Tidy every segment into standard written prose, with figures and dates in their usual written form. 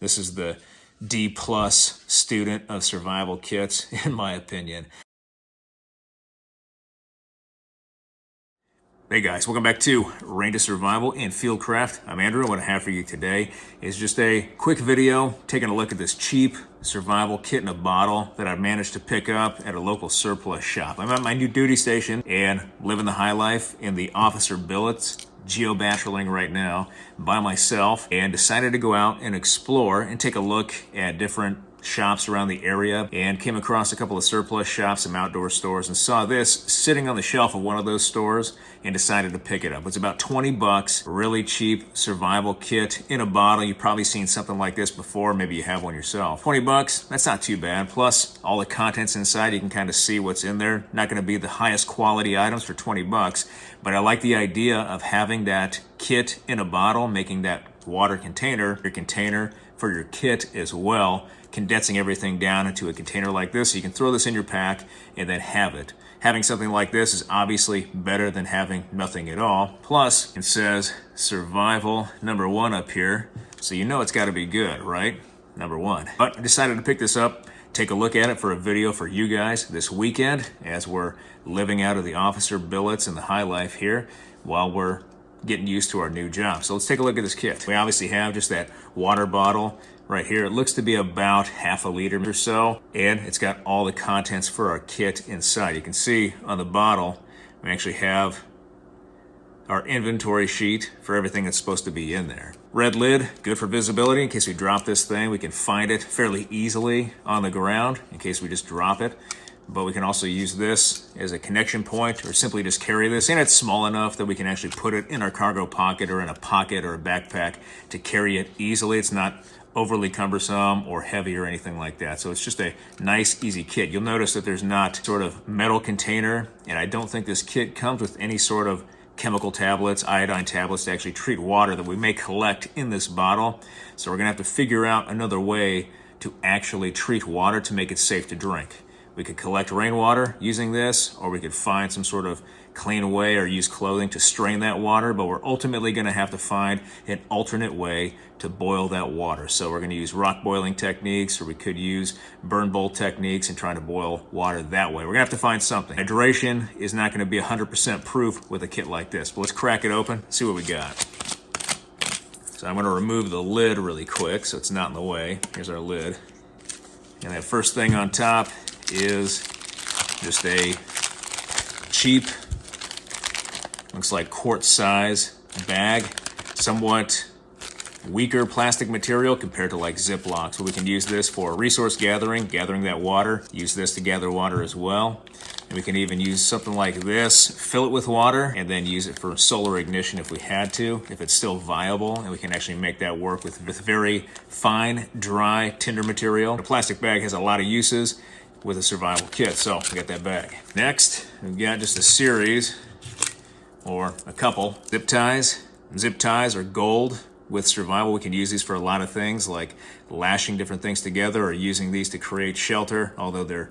This is the D+ student of survival kits, in my opinion. Hey guys, welcome back to Reign to Survival and Fieldcraft. I'm Andrew. What I have for you today is just a quick video taking a look at this cheap survival kit in a bottle that I managed to pick up at a local surplus shop. I'm at my new duty station and living the high life in the officer billets, geobattling right now by myself, and decided to go out and explore and take a look at different shops around the area, and came across a couple of surplus shops, some outdoor stores, and saw this sitting on the shelf of one of those stores and decided to pick it up. It's about 20 bucks, really cheap survival kit in a bottle. You've probably seen something like this before, maybe you have one yourself. 20 bucks, that's not too bad. Plus all the contents inside, you can kind of see what's in there. Not going to be the highest quality items for 20 bucks, but I like the idea of having that kit in a bottle, making that water container your container for your kit as well, condensing everything down into a container like this so you can throw this in your pack and then have it. Having something like this is obviously better than having nothing at all. Plus, it says survival #1 up here, so you know it's got to be good, right? #1. But I decided to pick this up, take a look at it for a video for you guys this weekend as we're living out of the officer billets and the high life here while we're getting used to our new job. So let's take a look at this kit. We obviously have just that water bottle right here. It looks to be about half a liter or so, and it's got all the contents for our kit inside. You can see on the bottle, we actually have our inventory sheet for everything that's supposed to be in there. Red lid, good for visibility. In case we drop this thing, we can find it fairly easily on the ground in case we just drop it. But we can also use this as a connection point or simply just carry this. And it's small enough that we can actually put it in our cargo pocket or in a pocket or a backpack to carry it easily. It's not overly cumbersome or heavy or anything like that. So it's just a nice, easy kit. You'll notice that there's not sort of metal container, and I don't think this kit comes with any sort of chemical tablets, iodine tablets to actually treat water that we may collect in this bottle. So we're gonna have to figure out another way to actually treat water to make it safe to drink. We could collect rainwater using this, or we could find some sort of clean way or use clothing to strain that water, but we're ultimately going to have to find an alternate way to boil that water. So we're going to use rock boiling techniques, or we could use burn bowl techniques and try to boil water that way. We're going to have to find something. Hydration is not going to be 100% proof with a kit like this, but let's crack it open, see what we got. So I'm going to remove the lid really quick so it's not in the way. Here's our lid. And that first thing on top is just a cheap, looks like quart size bag, somewhat weaker plastic material compared to like Ziploc. So we can use this for resource gathering that water, use this to gather water as well. And we can even use something like this, fill it with water, and then use it for solar ignition if we had to, if it's still viable, and we can actually make that work with very fine, dry tinder material. The plastic bag has a lot of uses with a survival kit, so we got that bag. Next, we've got just a series, or a couple, zip ties. Zip ties are gold with survival. We can use these for a lot of things, like lashing different things together or using these to create shelter, although they're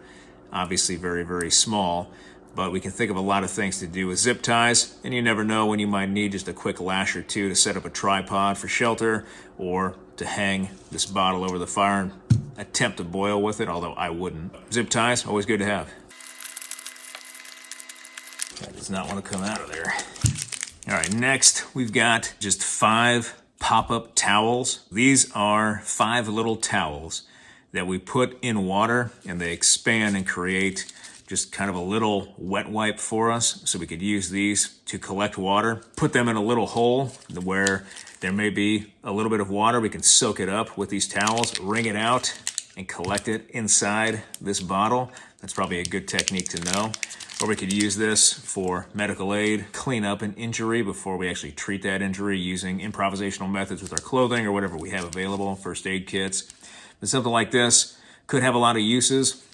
obviously very, very small. But we can think of a lot of things to do with zip ties, and you never know when you might need just a quick lash or two to set up a tripod for shelter, or to hang this bottle over the fire and attempt to boil with it, although I wouldn't. Zip ties, always good to have. That does not want to come out of there. All right, next we've got just 5 pop-up towels. These are 5 little towels that we put in water, and they expand and create just kind of a little wet wipe for us. So we could use these to collect water, put them in a little hole where there may be a little bit of water. We can soak it up with these towels, wring it out, and collect it inside this bottle. That's probably a good technique to know. Or we could use this for medical aid, clean up an injury before we actually treat that injury using improvisational methods with our clothing or whatever we have available, first aid kits. But something like this could have a lot of uses.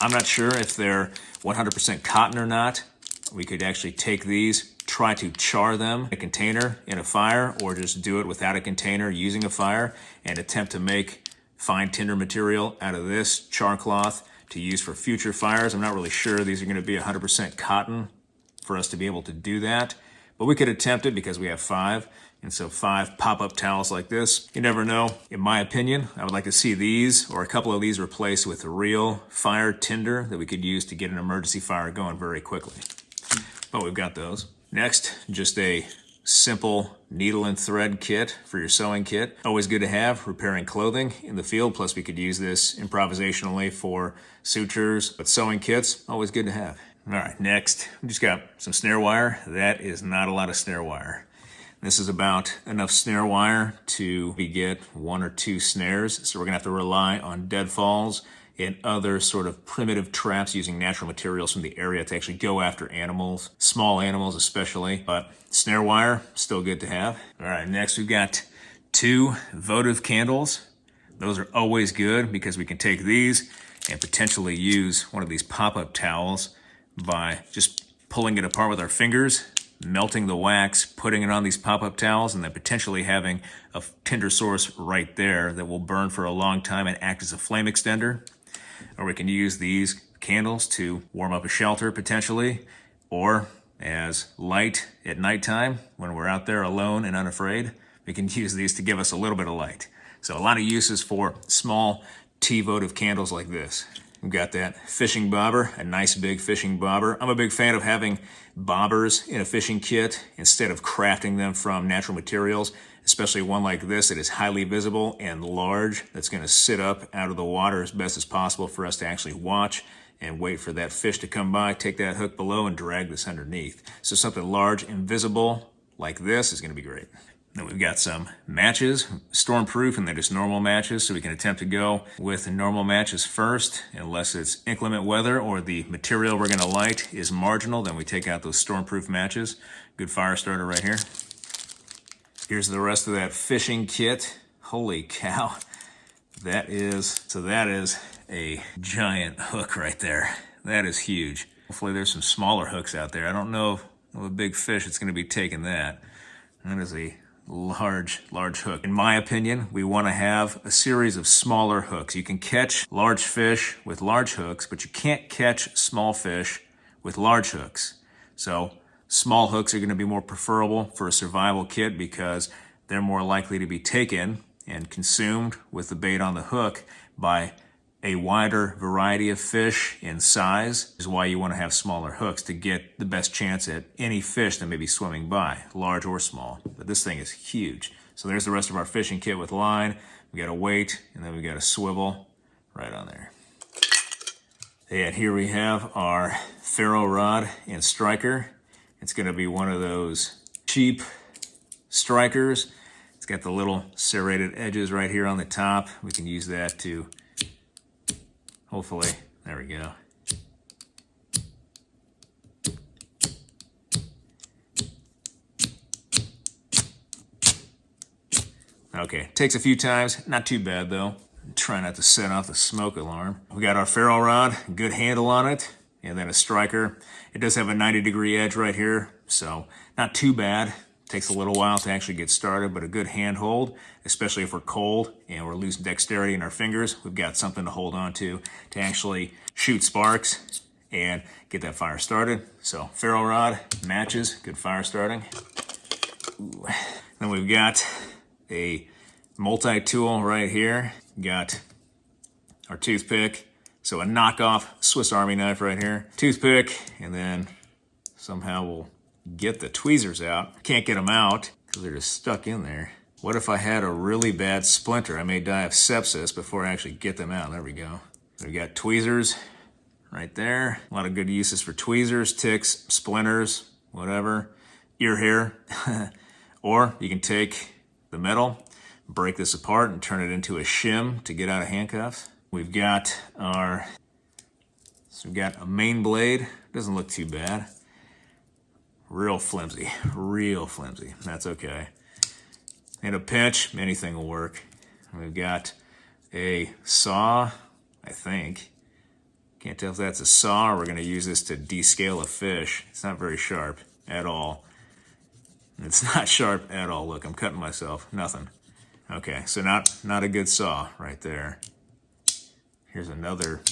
I'm not sure if they're 100% cotton or not. We could actually take these, try to char them in a container in a fire, or just do it without a container using a fire and attempt to make fine tinder material out of this char cloth to use for future fires. I'm not really sure these are going to be 100% cotton for us to be able to do that, but we could attempt it because we have 5. And so 5 pop-up towels like this. You never know. In my opinion, I would like to see these or a couple of these replaced with a real fire tinder that we could use to get an emergency fire going very quickly. But we've got those. Next, just a simple needle and thread kit for your sewing kit. Always good to have, repairing clothing in the field. Plus we could use this improvisationally for sutures, but sewing kits, always good to have. All right, next, we just got some snare wire. That is not a lot of snare wire. This is about enough snare wire to get 1 or 2 snares. So we're gonna have to rely on deadfalls and other sort of primitive traps using natural materials from the area to actually go after animals, small animals especially, but snare wire, still good to have. All right, next we've got 2 votive candles. Those are always good because we can take these and potentially use one of these pop-up towels by just pulling it apart with our fingers, melting the wax, putting it on these pop-up towels, and then potentially having a tinder source right there that will burn for a long time and act as a flame extender. Or we can use these candles to warm up a shelter potentially, or as light at nighttime when we're out there alone and unafraid. We can use these to give us a little bit of light. So a lot of uses for small T-votive candles like this. We've got that fishing bobber, a nice big fishing bobber. I'm a big fan of having bobbers in a fishing kit instead of crafting them from natural materials, especially one like this that is highly visible and large, that's gonna sit up out of the water as best as possible for us to actually watch and wait for that fish to come by, take that hook below and drag this underneath. So something large and visible like this is gonna be great. Then we've got some matches, stormproof, and they're just normal matches, so we can attempt to go with normal matches first. Unless it's inclement weather or the material we're gonna light is marginal, then we take out those stormproof matches. Good fire starter right here. Here's the rest of that fishing kit. Holy cow. That is a giant hook right there. That is huge. Hopefully there's some smaller hooks out there. I don't know of a big fish that's gonna be taking that. That is a large hook. In my opinion, we want to have a series of smaller hooks. You can catch large fish with large hooks, but you can't catch small fish with large hooks. So small hooks are going to be more preferable for a survival kit because they're more likely to be taken and consumed with the bait on the hook by a wider variety of fish in size. Is why you want to have smaller hooks to get the best chance at any fish that may be swimming by, large or small. But this thing is huge. So there's the rest of our fishing kit with line. We got a weight, and then we got a swivel right on there. And here we have our ferro rod and striker. It's going to be one of those cheap strikers. It's got the little serrated edges right here on the top. We can use that to hopefully, there we go. Okay, takes a few times, not too bad though. Try not to set off the smoke alarm. We got our ferro rod, good handle on it, and then a striker. It does have a 90-degree edge right here, so not too bad. Takes a little while to actually get started, but a good handhold, especially if we're cold and we're losing dexterity in our fingers. We've got something to hold on to actually shoot sparks and get that fire started. So ferro rod, matches, good fire starting. Ooh. Then we've got a multi-tool right here. Got our toothpick, so a knockoff Swiss Army knife right here. Toothpick, and then somehow we'll get the tweezers out. Can't get them out because they're just stuck in there. What if I had a really bad splinter? I may die of sepsis before I actually get them out. There we go. We got tweezers right there. A lot of good uses for tweezers, ticks, splinters, whatever. Ear hair. Or you can take the metal, break this apart and turn it into a shim to get out of handcuffs. We've got a main blade. Doesn't look too bad. Real flimsy. That's okay. In a pinch, anything will work. We've got a saw, I think. Can't tell if that's a saw or we're gonna use this to descale a fish. It's not very sharp at all. It's not sharp at all. Look, I'm cutting myself, nothing. Okay, so not a good saw right there. Here's another.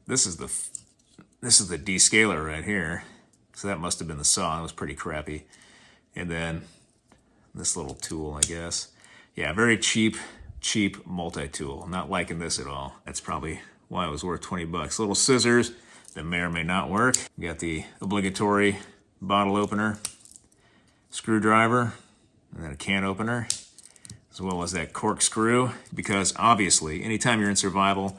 This is the descaler right here. So that must have been the saw. It was pretty crappy. And then this little tool, I guess. Yeah, very cheap multi-tool. Not liking this at all. That's probably why it was worth 20 bucks. Little scissors that may or may not work. You got the obligatory bottle opener, screwdriver, and then a can opener, as well as that corkscrew, because obviously anytime you're in survival,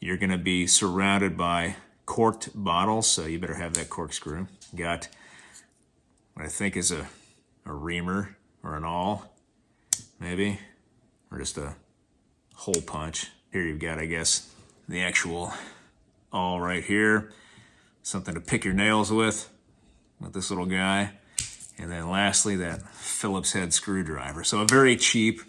you're gonna be surrounded by corked bottles, so you better have that corkscrew. Got what I think is a reamer or an awl, maybe, or just a hole punch. Here you've got, I guess, the actual awl right here, something to pick your nails with this little guy. And then lastly, that Phillips head screwdriver. So a very cheap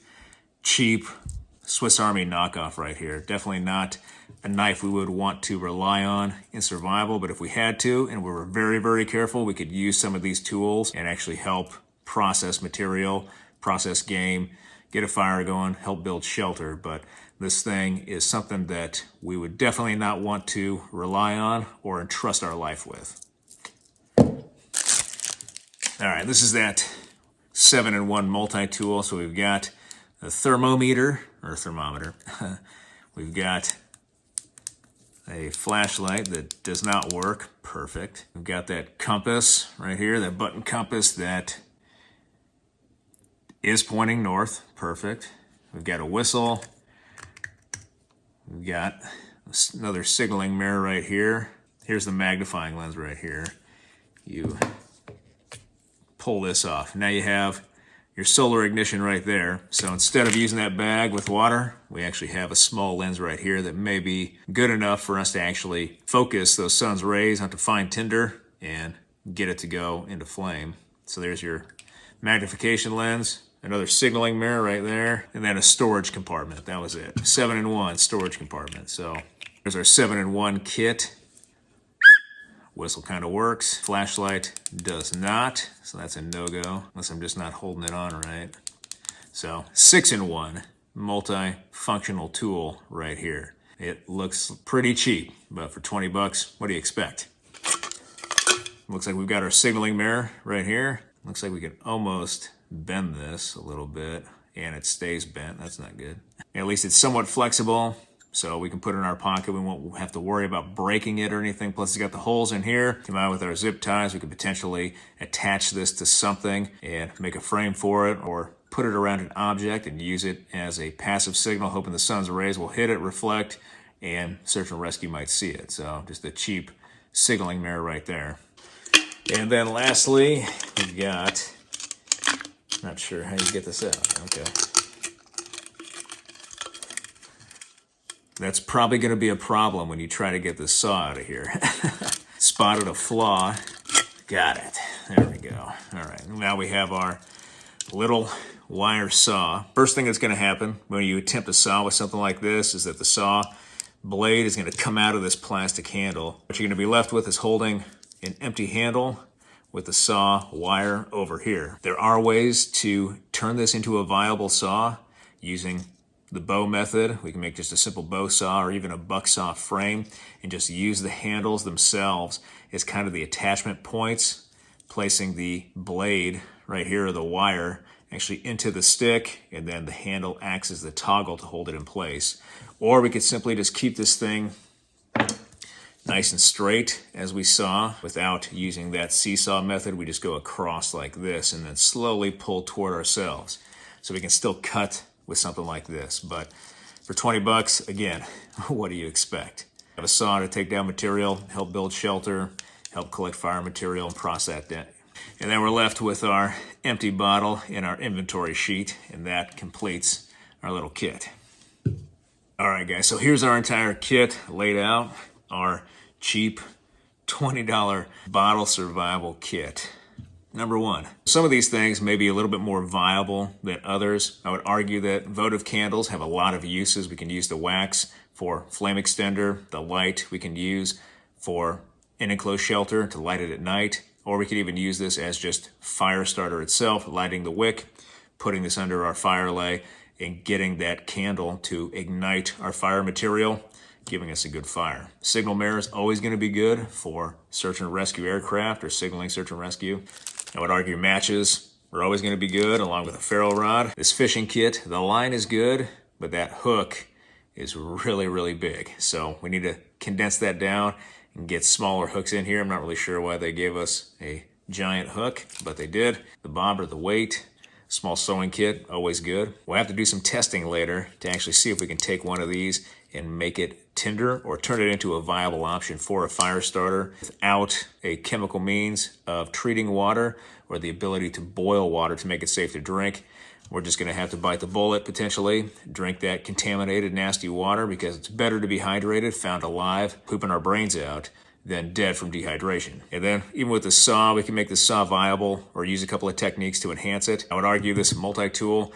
Swiss Army knockoff right here. Definitely not a knife we would want to rely on in survival, but if we had to and we were very, very careful, we could use some of these tools and actually help process material, process game, get a fire going, help build shelter. But this thing is something that we would definitely not want to rely on or entrust our life with. All right, this is that 7-in-1 multi-tool. So we've got a thermometer, or thermometer. We've got a flashlight that does not work. Perfect. We've got that compass right here, that button compass that is pointing north. Perfect. We've got a whistle. We've got another signaling mirror right here. Here's the magnifying lens right here. You pull this off. Now you have your solar ignition right there. So instead of using that bag with water, we actually have a small lens right here that may be good enough for us to actually focus those sun's rays onto fine tinder and get it to go into flame. So there's your magnification lens, another signaling mirror right there, and then a storage compartment. That was it. 7-in-1 storage compartment. So there's our 7-in-1 kit. Whistle kind of works. Flashlight does not, so that's a no-go, unless I'm just not holding it on right. So 6-in-1 multi-functional tool right here. It looks pretty cheap, but for 20 bucks, what do you expect? Looks like we've got our signaling mirror right here. Looks like we can almost bend this a little bit, and it stays bent. That's not good. At least it's somewhat flexible, so we can put it in our pocket. We won't have to worry about breaking it or anything. Plus, it's got the holes in here. Come out with our zip ties. We could potentially attach this to something and make a frame for it, or put it around an object and use it as a passive signal, hoping the sun's rays will hit it, reflect, and search and rescue might see it. So just a cheap signaling mirror right there. And then lastly, we've got, not sure how you get this out. Okay. That's probably going to be a problem when you try to get this saw out of here. Spotted a flaw. Got it. There we go. All right. Now we have our little wire saw. First thing that's going to happen when you attempt to saw with something like this is that the saw blade is going to come out of this plastic handle. What you're going to be left with is holding an empty handle with the saw wire over here. There are ways to turn this into a viable saw using the bow method. We can make just a simple bow saw or even a buck saw frame and just use the handles themselves as kind of the attachment points, placing the blade right here, or the wire, actually into the stick, and then the handle acts as the toggle to hold it in place. Or we could simply just keep this thing nice and straight as we saw without using that seesaw method. We just go across like this and then slowly pull toward ourselves. So we can still cut with something like this. But for 20 bucks, again, what do you expect? Have a saw to take down material, help build shelter, help collect fire material, and process that. And then we're left with our empty bottle in our inventory sheet, and that completes our little kit. All right, guys, so here's our entire kit laid out. Our cheap $20 bottle survival kit. Number one, some of these things may be a little bit more viable than others. I would argue that votive candles have a lot of uses. We can use the wax for flame extender, the light we can use for an enclosed shelter to light it at night, or we could even use this as just fire starter itself, lighting the wick, putting this under our fire lay, and getting that candle to ignite our fire material, giving us a good fire. Signal mirror is always going to be good for search and rescue aircraft or signaling search and rescue. I would argue matches are always going to be good, along with a ferro rod. This fishing kit, the line is good, but that hook is really, really big. So we need to condense that down and get smaller hooks in here. I'm not really sure why they gave us a giant hook, but they did. The bobber, the weight, small sewing kit, always good. We'll have to do some testing later to actually see if we can take one of these and make it tinder or turn it into a viable option for a fire starter without a chemical means of treating water or the ability to boil water to make it safe to drink. We're just going to have to bite the bullet potentially, drink that contaminated, nasty water, because it's better to be hydrated, found alive, pooping our brains out, than dead from dehydration. And then even with the saw, we can make the saw viable or use a couple of techniques to enhance it. I would argue this multi-tool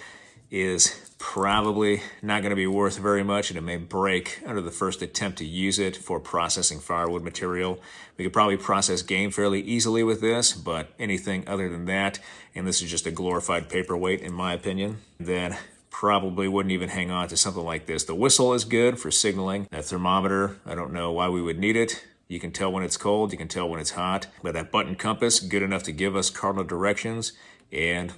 is probably not going to be worth very much, and it may break under the first attempt to use it for processing firewood material. We could probably process game fairly easily with this, but anything other than that, and this is just a glorified paperweight in my opinion, then probably wouldn't even hang on to something like this. The whistle is good for signaling. That thermometer, I don't know why we would need it. You can tell when it's cold, you can tell when it's hot. But that button compass, good enough to give us cardinal directions, and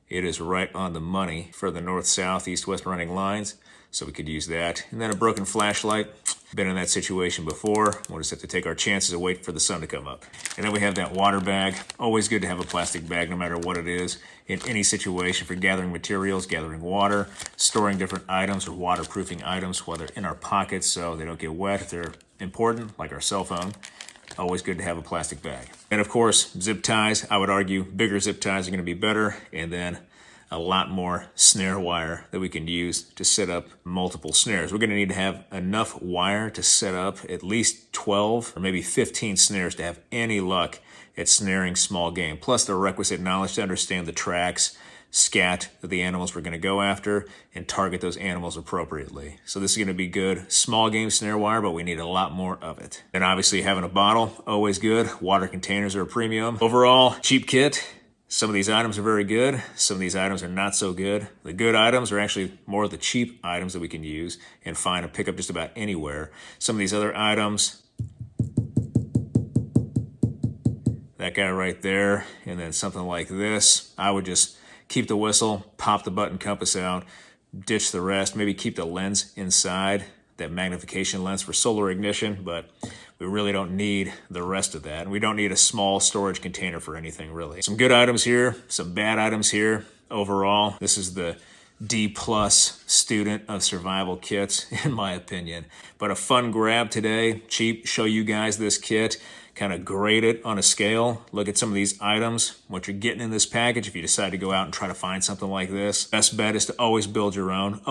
it is right on the money for the north, south, east, west running lines. So we could use that. And then a broken flashlight. Been in that situation before. We'll just have to take our chances and wait for the sun to come up. And then we have that water bag. Always good to have a plastic bag no matter what it is in any situation for gathering materials, gathering water, storing different items or waterproofing items while they're in our pockets so they don't get wet if they're important, like our cell phone. Always good to have a plastic bag. And of course, zip ties. I would argue bigger zip ties are going to be better. And then a lot more snare wire that we can use to set up multiple snares. We're going to need to have enough wire to set up at least 12 or maybe 15 snares to have any luck at snaring small game, plus the requisite knowledge to understand the tracks, scat of the animals we're going to go after, and target those animals appropriately. So this is going to be good small game snare wire, but we need a lot more of it. And obviously having a bottle, always good. Water containers are a premium. Overall, cheap kit. Some of these items are very good. Some of these items are not so good. The good items are actually more of the cheap items that we can use and find and pick up just about anywhere. Some of these other items, that guy right there, and then something like this, I would just keep the whistle, pop the button compass out, ditch the rest, maybe keep the lens inside, that magnification lens for solar ignition, but we really don't need the rest of that. And we don't need a small storage container for anything, really. Some good items here, some bad items here. Overall, this is the D+ student of survival kits, in my opinion. But a fun grab today, cheap, show you guys this kit, kind of grade it on a scale, look at some of these items, what you're getting in this package if you decide to go out and try to find something like this. Best bet is to always build your own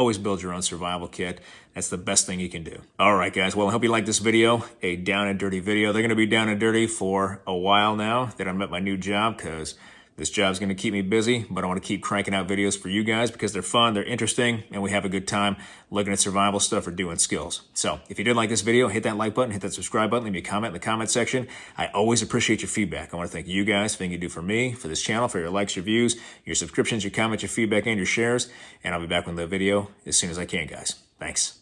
survival kit. That's the best thing you can do. All right, guys. Well, I hope you like this video, a down and dirty video. They're going to be down and dirty for a while now that I'm at my new job, because this job's going to keep me busy, but I want to keep cranking out videos for you guys because they're fun, they're interesting, and we have a good time looking at survival stuff or doing skills. So if you did like this video, hit that like button, hit that subscribe button, leave me a comment in the comment section. I always appreciate your feedback. I want to thank you guys for everything you do for me, for this channel, for your likes, your views, your subscriptions, your comments, your feedback, and your shares. And I'll be back with the video as soon as I can, guys. Thanks.